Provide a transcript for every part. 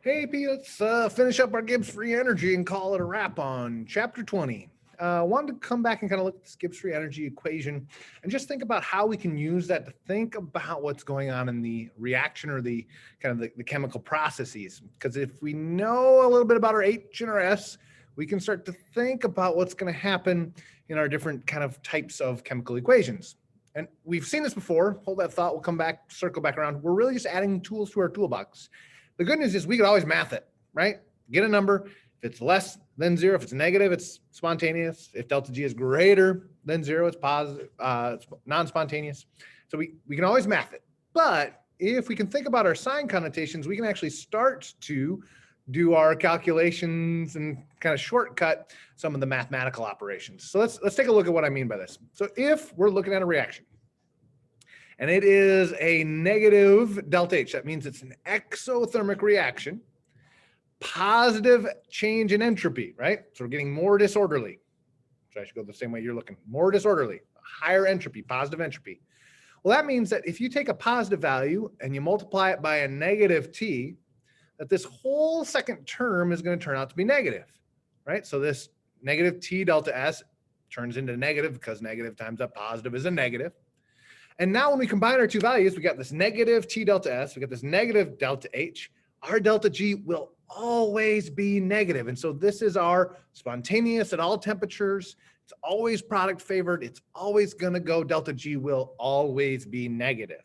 Hey, Pete, let's finish up our Gibbs free energy and call it a wrap on chapter 20. Wanted to come back and kind of look at this Gibbs free energy equation and just think about how we can use that to think about what's going on in the reaction or the kind of the chemical processes. Because if we know a little bit about our H and our S, we can start to think about what's going to happen in our different kind of types of chemical equations. And we've seen this before. Hold that thought. We'll come back, circle back around. We're really just adding tools to our toolbox. The good news is we could always math it, right? Get a number. If it's less than zero, if it's negative, it's spontaneous. If delta G is greater than zero, it's positive, it's non-spontaneous. So we can always math it. But if we can think about our sign connotations, we can actually start to do our calculations and kind of shortcut some of the mathematical operations. So let's take a look at what I mean by this. So if we're looking at a reaction, and it is a negative delta H. That means it's an exothermic reaction, positive change in entropy, right? So we're getting more disorderly. So I should go the same way you're looking, more disorderly, higher entropy, positive entropy. Well, that means that if you take a positive value and you multiply it by a negative T, that this whole second term is going to turn out to be negative, right? So this negative T delta S turns into negative because negative times a positive is a negative. And now when we combine our two values, we got this negative T delta S, we got this negative delta H, our delta G will always be negative. And so this is our spontaneous at all temperatures. It's always product favored. It's always going to go, delta G will always be negative,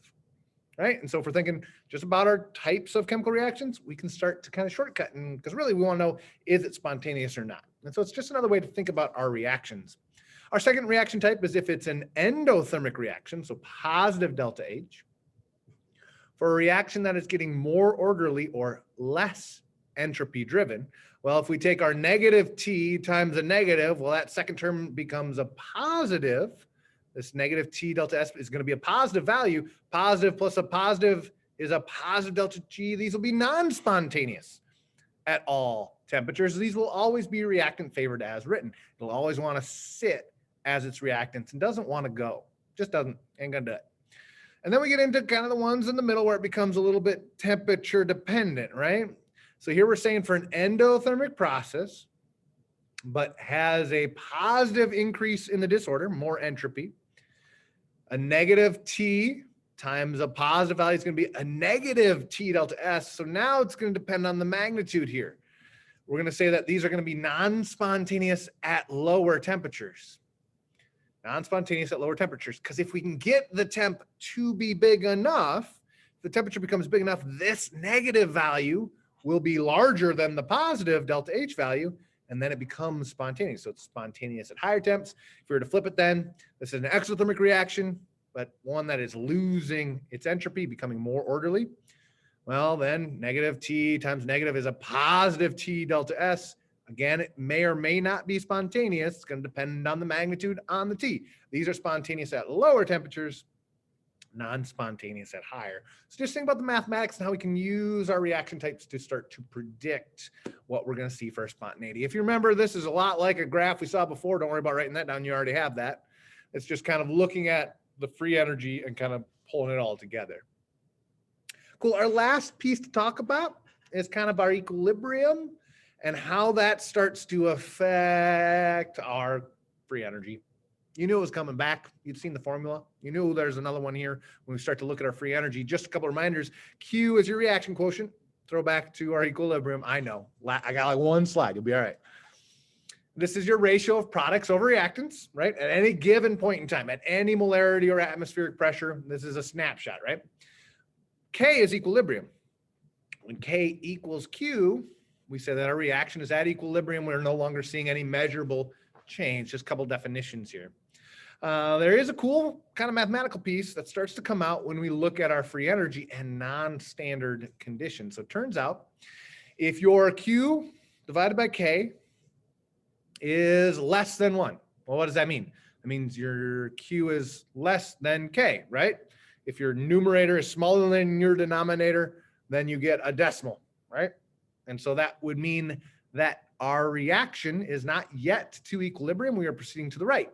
right? And so if we're thinking just about our types of chemical reactions, we can start to kind of shortcut, and because really we want to know, is it spontaneous or not? And so it's just another way to think about our reactions. Our second reaction type is if it's an endothermic reaction, so positive delta H. For a reaction that is getting more orderly or less entropy driven, well, if we take our negative T times a negative, well, that second term becomes a positive. This negative T delta S is going to be a positive value. Positive plus a positive is a positive delta G. These will be non-spontaneous at all temperatures. These will always be reactant favored as written. It'll always want to sit as its reactants and doesn't want to go. Just ain't gonna do it. And then we get into kind of the ones in the middle where it becomes a little bit temperature dependent, right? So here we're saying for an endothermic process, but has a positive increase in the disorder, more entropy, a negative T times a positive value is going to be a negative T delta S. So now it's going to depend on the magnitude here. We're going to say that these are going to be non-spontaneous at lower temperatures. Non-spontaneous at lower temperatures, because if we can get the temp to be big enough, the temperature becomes big enough, this negative value will be larger than the positive delta H value, and then it becomes spontaneous. So it's spontaneous at higher temps. If we were to flip it then, this is an exothermic reaction, but one that is losing its entropy, becoming more orderly. Well, then negative T times negative is a positive T delta S. Again, it may or may not be spontaneous. It's going to depend on the magnitude on the T. These are spontaneous at lower temperatures, non-spontaneous at higher. So just think about the mathematics and how we can use our reaction types to start to predict what we're going to see for spontaneity. If you remember, this is a lot like a graph we saw before. Don't worry about writing that down. You already have that. It's just kind of looking at the free energy and kind of pulling it all together. Cool. Our last piece to talk about is kind of our equilibrium and how that starts to affect our free energy. You knew it was coming back. You'd seen the formula. You knew there's another one here when we start to look at our free energy. Just a couple of reminders. Q is your reaction quotient. Throw back to our equilibrium. I know. I got like one slide. You'll be all right. This is your ratio of products over reactants, right? At any given point in time, at any molarity or atmospheric pressure. This is a snapshot, right? K is equilibrium. When K equals Q, we say that our reaction is at equilibrium. We're no longer seeing any measurable change. Just a couple definitions here. There is a cool kind of mathematical piece that starts to come out when we look at our free energy and non-standard conditions. So it turns out if your Q divided by K is less than 1, well, what does that mean? That means your Q is less than K, right? If your numerator is smaller than your denominator, then you get a decimal, right? And so that would mean that our reaction is not yet to equilibrium. We are proceeding to the right.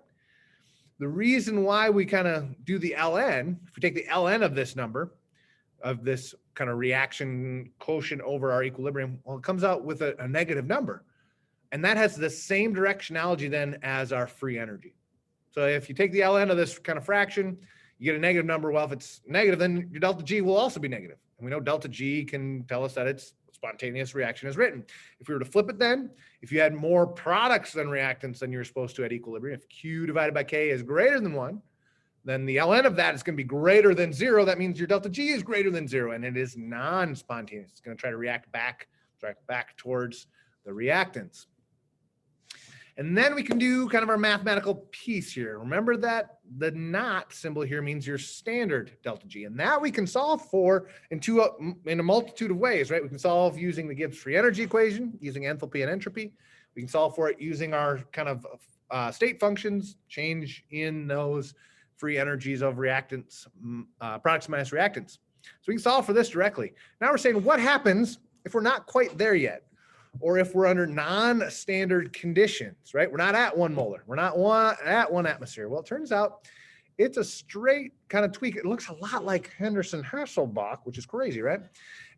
The reason why we kind of do the ln, if we take the ln of this number, of this kind of reaction quotient over our equilibrium? Well, it comes out with a negative number. And that has the same directionality then as our free energy. So if you take the ln of this kind of fraction, you get a negative number. Well, if it's negative, then your delta G will also be negative. And we know delta G can tell us that it's spontaneous reaction as written. If we were to flip it then, if you had more products than reactants than you're supposed to at equilibrium, if Q divided by K is greater than 1, then the ln of that is going to be greater than 0. That means your delta G is greater than 0, and it is non-spontaneous. It's going to try to react back towards the reactants. And then we can do kind of our mathematical piece here. Remember that the not symbol here means your standard delta G, and that we can solve for in a multitude of ways, right? We can solve using the Gibbs free energy equation, using enthalpy and entropy. We can solve for it using our kind of state functions, change in those free energies of reactants, products minus reactants. So we can solve for this directly. Now we're saying what happens if we're not quite there yet, or if we're under non-standard conditions, right? We're not at 1 molar. We're not at 1 atmosphere. Well, it turns out it's a straight kind of tweak. It looks a lot like Henderson-Hasselbalch, which is crazy, right?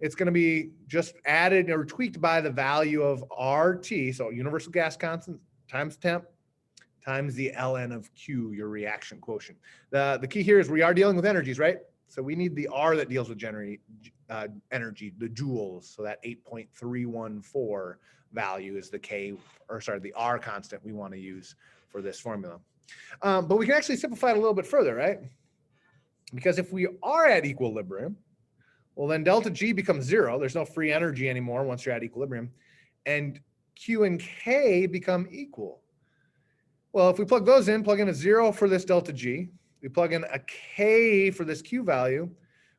It's going to be just added or tweaked by the value of RT, so universal gas constant times temp times the ln of Q, your reaction quotient. The key here is we are dealing with energies, right? So we need the R that deals with energy, the joules. So that 8.314 value is the R constant we want to use for this formula. But we can actually simplify it a little bit further, right? Because if we are at equilibrium, well, then delta G becomes 0. There's no free energy anymore once you're at equilibrium. And Q and K become equal. Well, if we plug those in, plug in a 0 for this delta G, we plug in a K for this Q value,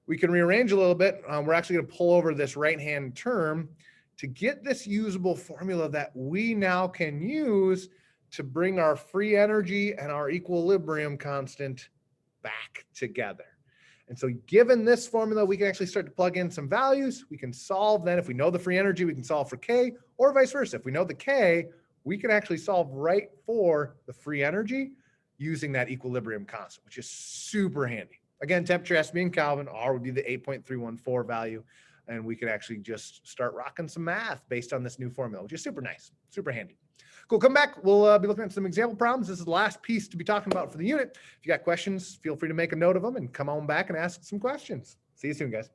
we can rearrange a little bit. We're actually going to pull over this right-hand term to get this usable formula that we now can use to bring our free energy and our equilibrium constant back together. And so given this formula, we can actually start to plug in some values. We can solve then, if we know the free energy, we can solve for K, or vice versa. If we know the K, we can actually solve right for the free energy using that equilibrium constant, which is super handy. Again, temperature has to be in Kelvin. R would be the 8.314 value. And we could actually just start rocking some math based on this new formula, which is super nice, super handy. Cool, come back. We'll be looking at some example problems. This is the last piece to be talking about for the unit. If you got questions, feel free to make a note of them and come on back and ask some questions. See you soon, guys.